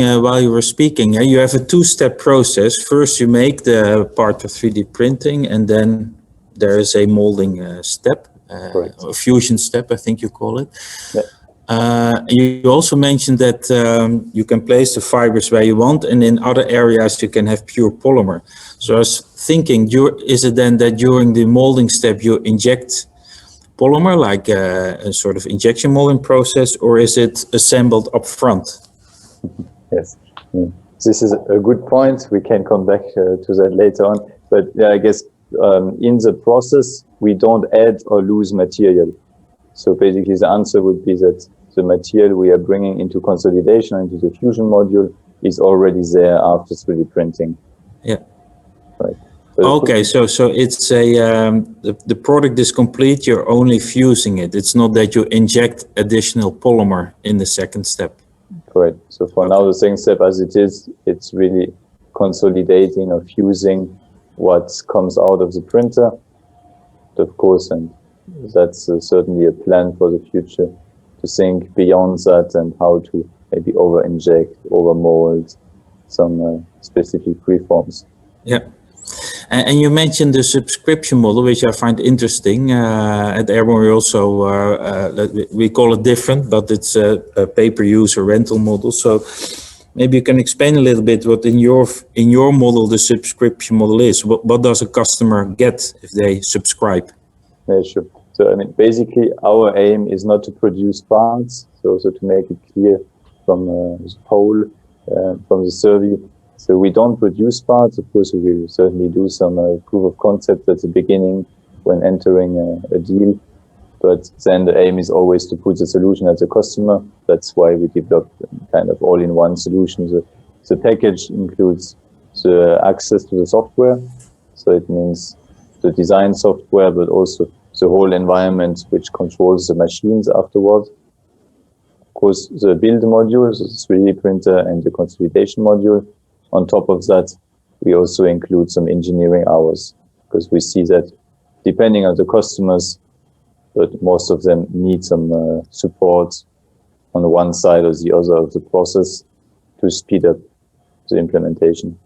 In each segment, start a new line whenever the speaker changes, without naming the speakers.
while you were speaking, you have a two-step process. First, you make the part of 3D printing, and then there is a molding step, a fusion step, I think you call it.
Yeah.
You also mentioned that you can place the fibers where you want, and in other areas you can have pure polymer. So I was thinking, is it then that during the molding step you inject polymer, like a sort of injection molding process, or is it assembled up front?
Yes, this is a good point. We can come back to that later on. But I guess in the process, we don't add or lose material. So basically the answer would be that the material we are bringing into consolidation, into the fusion module, is already there after 3D printing.
Yeah.
Right.
Okay, so it's the product is complete, you're only fusing it. It's not that you inject additional polymer in the second step.
Correct. So for now, the second step as it is, it's really consolidating or fusing what comes out of the printer, of course, and that's certainly a plan for the future, to think beyond that and how to maybe over-inject, over-mold some specific preforms.
Yeah. And you mentioned the subscription model, which I find interesting. At Airborne, we also, we call it different, but it's a pay-per-use or rental model. So maybe you can explain a little bit what in your model, the subscription model is. What does a customer get if they subscribe?
Yeah, sure. So, I mean, basically, our aim is not to produce parts. So also to make it clear from the poll, from the survey, so we don't produce parts. Of course, we will certainly do some proof of concept at the beginning when entering a deal. But then the aim is always to put the solution at the customer. That's why we developed kind of all-in-one solution. The package includes the access to the software. So it means the design software, but also the whole environment which controls the machines afterwards. Of course, the build module, so the 3D printer and the consolidation module. On top of that, we also include some engineering hours, because we see that depending on the customers, but most of them need some support on the one side or the other of the process to speed up the implementation.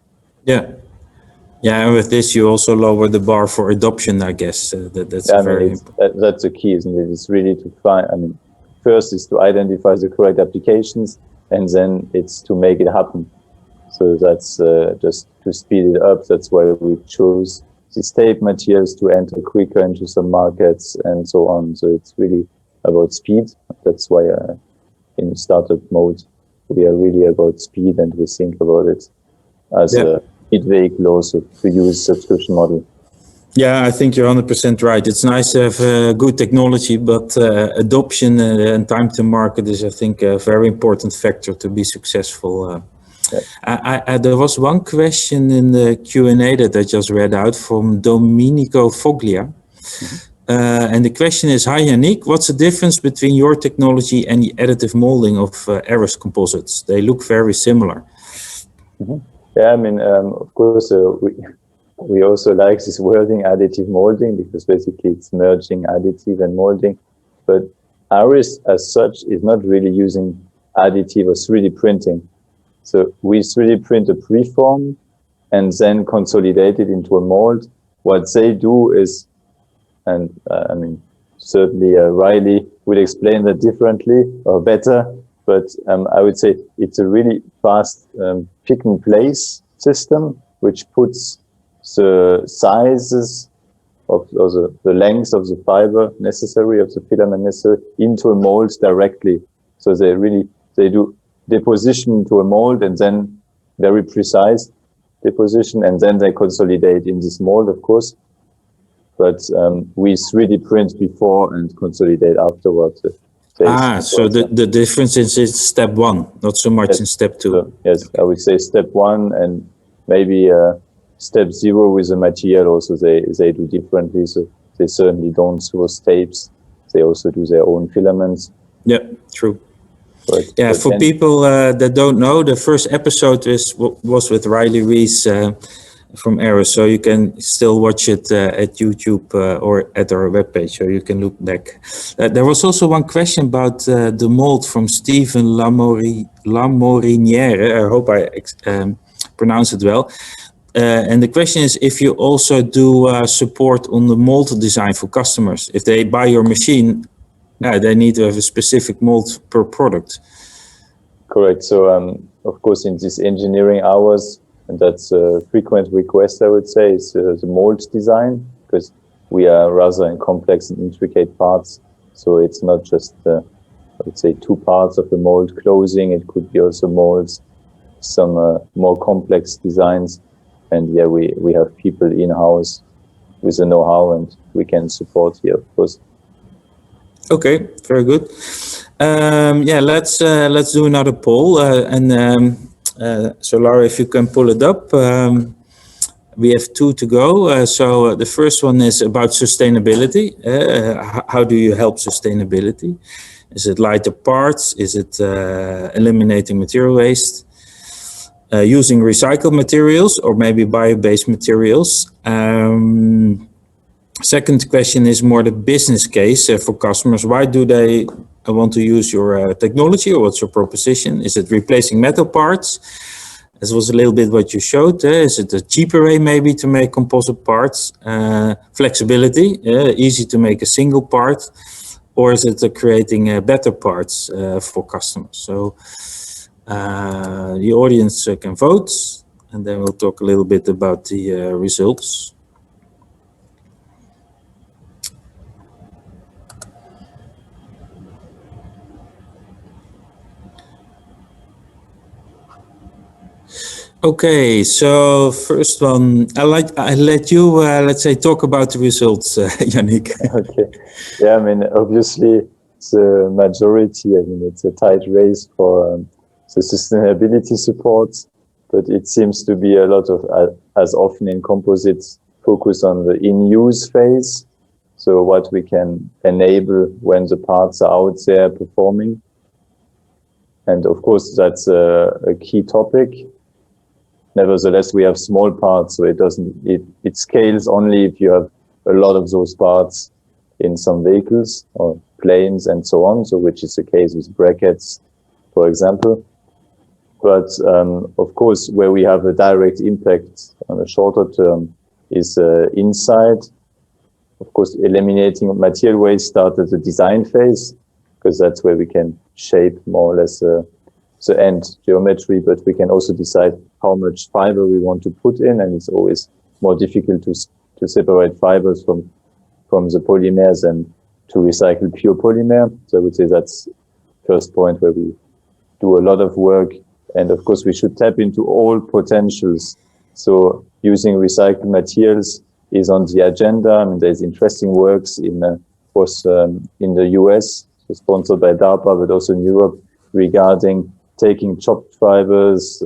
Yeah. Yeah, and with this, you also lower the bar for adoption, I guess. That's very important.
That's the key, isn't it? It's really to find, I mean, first is to identify the correct applications, and then it's to make it happen. So that's just to speed it up. That's why we chose these tape materials to enter quicker into some markets and so on. So it's really about speed. That's why in startup mode, we are really about speed, and we think about it as a mid vehicle also to use subscription model.
Yeah, I think you're 100% right. It's nice to have good technology, but adoption and time to market is, I think, a very important factor to be successful. There was one question in the Q&A that I just read out from Domenico Foglia. And the question is, hi Yannick, what's the difference between your technology and the additive molding of Ares composites? They look very similar.
Yeah, I mean, of course, we also like this wording, additive molding, because basically it's merging additive and molding. But Ares as such is not really using additive or 3D printing. So we 3D print a preform and then consolidate it into a mold. What they do is, and I mean, certainly Riley will explain that differently or better, but I would say it's a really fast pick and place system, which puts the sizes of the length of the fiber necessary, of the filament necessary, into a mold directly. So they do deposition into a mold, and then very precise deposition, and then they consolidate in this mold, of course. But we 3D print before and consolidate afterwards.
So the difference is in step one, not so much in step two.
So, yes, I would say step one, and maybe step 0 with the material also they do differently. So they certainly don't source tapes. They also do their own filaments.
Yeah, true.
But
for people that don't know, the first episode was with Riley Rees, from Airborne, so you can still watch it at YouTube or at our webpage, so you can look back. There was also one question about the mold from Stephen Lamoriniere. I hope I pronounce it well. And the question is if you also do support on the mold design for customers. If they buy your machine, they need to have a specific mold per product.
Correct. So, of course, in these engineering hours, and that's a frequent request, I would say, is the mold design, because we are rather in complex and intricate parts. So it's not just, I would say, two parts of the mold closing. It could be also molds, some more complex designs. And yeah, we have people in-house with the know-how, and we can support here, of course.
Okay, very good. Let's do another poll. So Laura, if you can pull it up. We have two to go. So the first one is about sustainability. How do you help sustainability? Is it lighter parts? Is it eliminating material waste? Using recycled materials or maybe bio-based materials? Second question is more the business case for customers. Why do they want to use your technology, or what's your proposition? Is it replacing metal parts? This was a little bit what you showed. Is it a cheaper way maybe to make composite parts? Flexibility, easy to make a single part, or is it creating better parts for customers? So the audience can vote, and then we'll talk a little bit about the results. Okay, so first one, I let you, let's say, talk about the results, Yannick.
Okay. Yeah, I mean, obviously, the majority, I mean, it's a tight race for the sustainability support, but it seems to be a lot of, as often in composites, focus on the in-use phase. So what we can enable when the parts are out there performing. And of course, that's a key topic. Nevertheless, we have small parts, so it scales only if you have a lot of those parts in some vehicles or planes and so on. So, which is the case with brackets, for example. But of course, where we have a direct impact on a shorter term is inside. Of course, eliminating material waste starts at the design phase, because that's where we can shape more or less the end geometry, but we can also decide how much fiber we want to put in, and it's always more difficult to separate fibers from the polymers and to recycle pure polymer. So I would say that's first point where we do a lot of work, and of course we should tap into all potentials. So using recycled materials is on the agenda. I mean, there's interesting works in the US, so sponsored by DARPA, but also in Europe, regarding taking chopped fibers,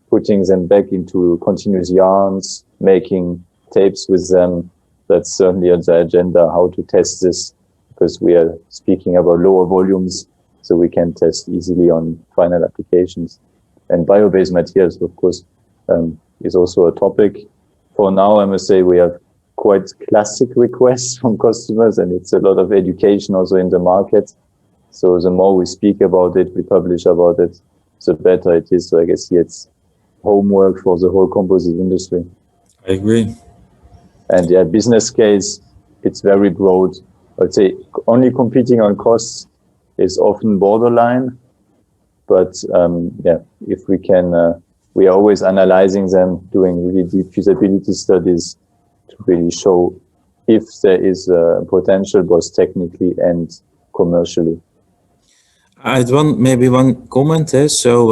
putting them back into continuous yarns, making tapes with them. That's certainly on the agenda, how to test this, because we are speaking about lower volumes, so we can test easily on final applications. And bio-based materials, of course, is also a topic. For now, I must say we have quite classic requests from customers, and it's a lot of education also in the market. So the more we speak about it, we publish about it, the better it is. So I guess here it's homework for the whole composite industry.
I agree.
And yeah, business case, it's very broad. I'd say only competing on costs is often borderline. But if we can, we are always analyzing them, doing really deep feasibility studies to really show if there is potential, both technically and commercially.
I had one comment. So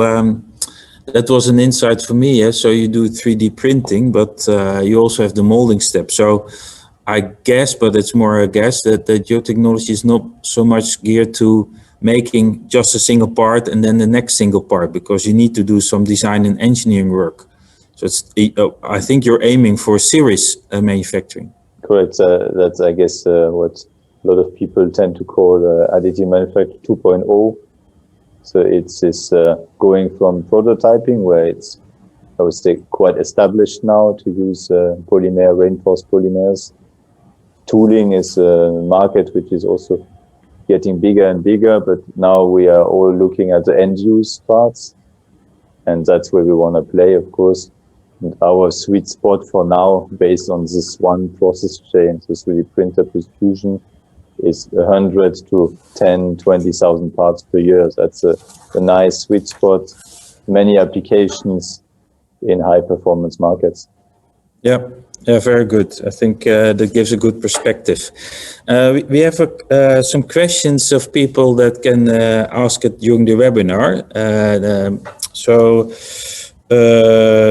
that was an insight for me. So you do 3D printing, but you also have the molding step. So I guess, but it's more a guess, that your technology is not so much geared to making just a single part and then the next single part, because you need to do some design and engineering work. So I think you're aiming for series manufacturing.
Correct. That's, I guess, what a lot of people tend to call additive manufacturing 2.0. So it's going from prototyping, where it's I would say, quite established now to use reinforced polymers. Tooling is a market which is also getting bigger and bigger, but now we are all looking at the end-use parts, and that's where we want to play, of course. And our sweet spot for now, based on this one process chain, so 3D printer plus fusion, is 100 to 10, 20,000 parts per year. That's a nice sweet spot. Many applications in high-performance markets.
Yeah, very good. I think that gives a good perspective. We have some questions of people that can ask it during the webinar.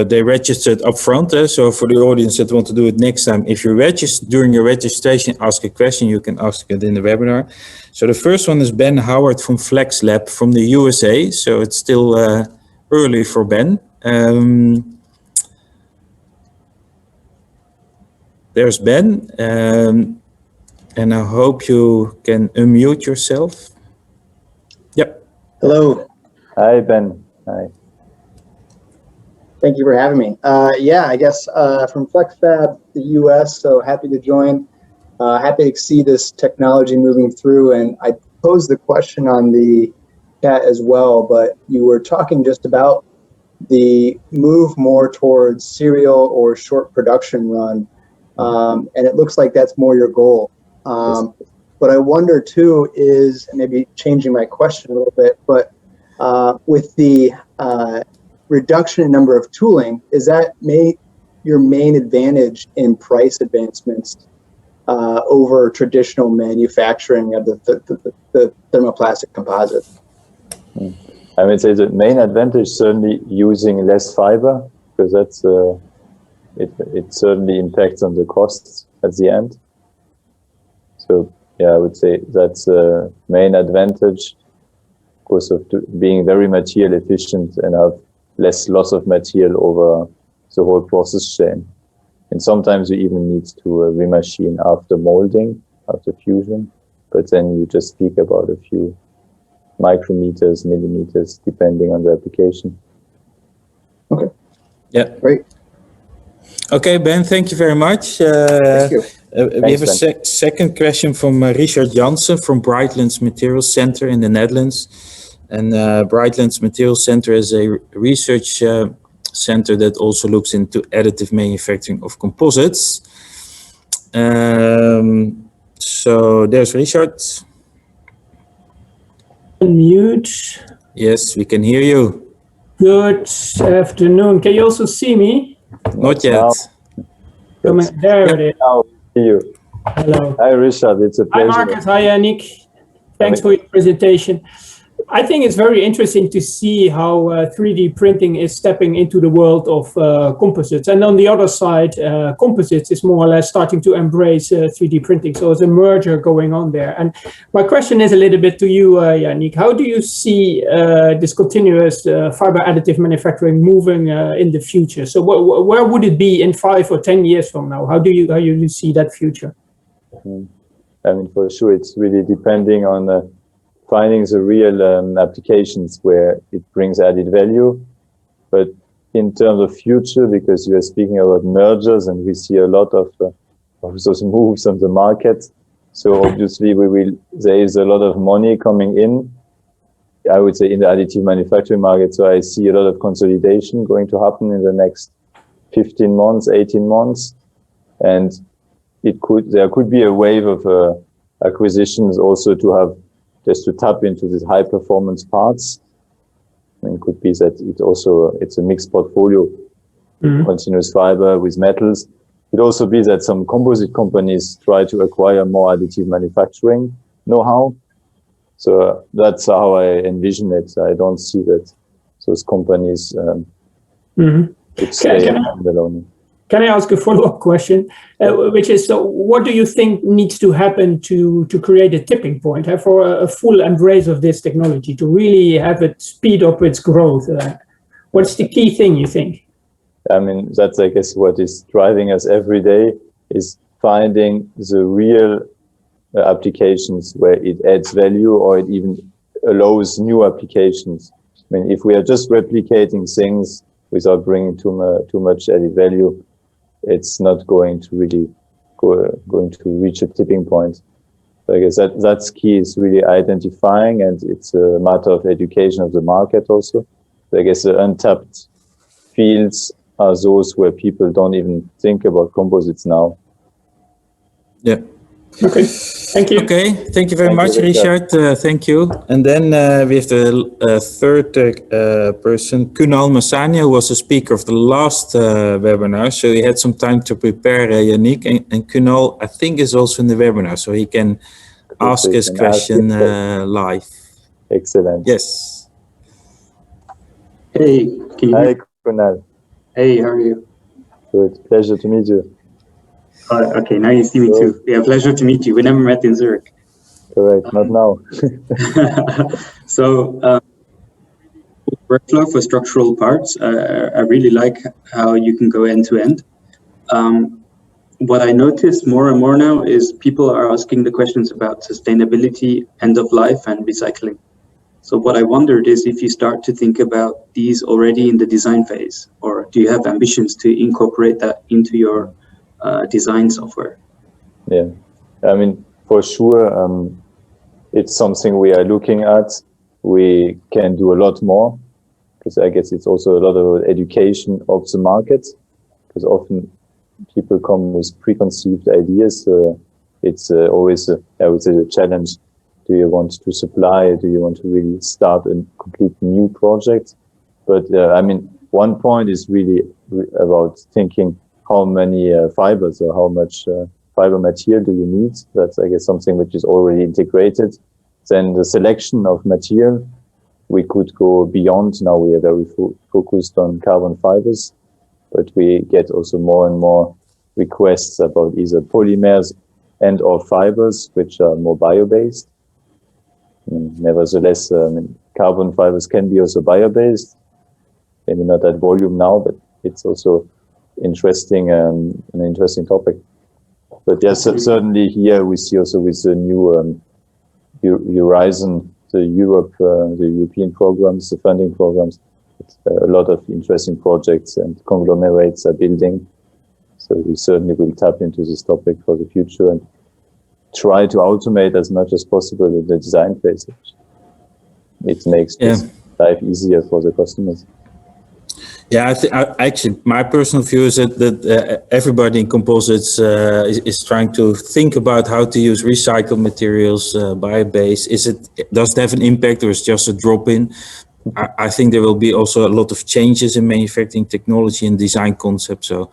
They registered upfront. So for the audience that want to do it next time, if you register during your registration, ask a question, you can ask it in the webinar. So the first one is Ben Howard from Flex Lab from the USA. So it's still early for Ben. There's Ben, and I hope you can unmute yourself. Yep.
Hello.
Hi, Ben. Hi.
Thank you for having me. Yeah, I guess from FlexFab, the US, so happy to join. Happy to see this technology moving through. And I posed the question on the chat as well, but you were talking just about the move more towards serial or short production run. And it looks like that's more your goal. But I wonder too is, maybe changing my question a little bit, but with the reduction in number of tooling, is that your main advantage in price advancements over traditional manufacturing of the thermoplastic composite?
I would say the main advantage certainly using less fiber, because that's it certainly impacts on the costs at the end. So yeah, I would say that's a main advantage, of course, of being very material efficient and have less loss of material over the whole process chain. And sometimes you even need to remachine after molding, after fusion, but then you just speak about a few micrometers, millimeters, depending on the application.
Okay.
Yeah.
Great.
Okay, Ben, thank you very much.
Thank you.
We have a second question from Richard Jansen from Brightlands Materials Center in the Netherlands. And Brightlands Materials Center is a research center that also looks into additive manufacturing of composites. So there's Richard.
Unmute.
Yes, we can hear you.
Good afternoon. Can you also see me?
Not yet.
There it is.
Now, see you.
Hello.
Hi, Richard. It's a pleasure.
Hi, Marcus. Hi, Yannick. Thanks for your presentation. I think it's very interesting to see how 3D printing is stepping into the world of composites. And on the other side, composites is more or less starting to embrace 3D printing. So there's a merger going on there. And my question is a little bit to you, Yannick. How do you see this continuous fiber additive manufacturing moving in the future? So where would it be in 5 or 10 years from now? How do you see that future?
I mean, for sure, it's really depending on finding the real applications where it brings added value. But in terms of future, because you are speaking about mergers and we see a lot of those moves on the market, so obviously there is a lot of money coming in, I would say, in the additive manufacturing market. So I see a lot of consolidation going to happen in the next 15 months, 18 months. And there could be a wave of acquisitions also to have just to tap into these high performance parts. And it could be that it's a mixed portfolio, continuous fiber with metals. It could also be that some composite companies try to acquire more additive manufacturing know-how. So that's how I envision it. I don't see that those companies could stay alone.
Can I ask a follow-up question, which is, so what do you think needs to happen to create a tipping point for a full embrace of this technology, to really have it speed up its growth? What's the key thing, you think?
I mean, that's, I guess, what is driving us every day, is finding the real applications where it adds value or it even allows new applications. I mean, if we are just replicating things without bringing too much added value, it's not going to really going to reach a tipping point. So I guess that's key, is really identifying, and it's a matter of education of the market also. So I guess the untapped fields are those where people don't even think about composites now.
Yeah.
Okay, thank you.
Okay, thank you very much, Richard. Thank you. And then we have the third person, Kunal Masania, who was the speaker of the last webinar. So he had some time to prepare, Yannick. And Kunal, I think, is also in the webinar, so he can ask his question live.
Excellent.
Yes.
Hey, can you hear me?
Hi, Kunal.
Hey, how are you?
Good. Pleasure to meet you.
Okay, now you see me too. Yeah, pleasure to meet you. We never met in Zurich.
Correct, not now.
So, workflow for structural parts. I really like how you can go end to end. What I notice more and more now is people are asking the questions about sustainability, end of life, and recycling. So what I wondered is if you start to think about these already in the design phase, or do you have ambitions to incorporate that into your design software?
Yeah, I mean, for sure, it's something we are looking at. We can do a lot more, because I guess it's also a lot of education of the market, because often people come with preconceived ideas. It's always, I would say, a challenge. Do you want to supply? Do you want to really start a complete new project? But I mean, one point is really about thinking how many fibers or how much fiber material do you need? That's, I guess, something which is already integrated. Then the selection of material, we could go beyond. Now we are very focused on carbon fibers, but we get also more and more requests about either polymers and or fibers, which are more bio-based. Nevertheless, carbon fibers can be also bio-based. Maybe not at volume now, but it's also interesting, an interesting topic. But yes, certainly here we see also with the new Horizon, the European programs, the funding programs, a lot of interesting projects and conglomerates are building. So we certainly will tap into this topic for the future and try to automate as much as possible in the design phase. It makes life easier for the customers.
Yeah, actually, my personal view is that everybody in composites is trying to think about how to use recycled materials, bio-based. Does it have an impact, or is it just a drop-in? I think there will be also a lot of changes in manufacturing technology and design concepts. So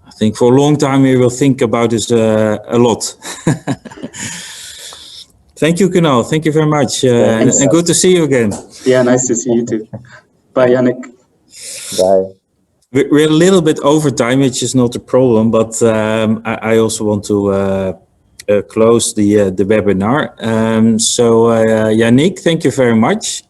I think for a long time we will think about this a lot. Thank you, Kunal. Thank you very much. And good to see you again.
Yeah, nice to see you too. Bye, Yannick.
Bye.
We're a little bit over time, which is not a problem, but I also want to close the webinar. So Yannick, thank you very much.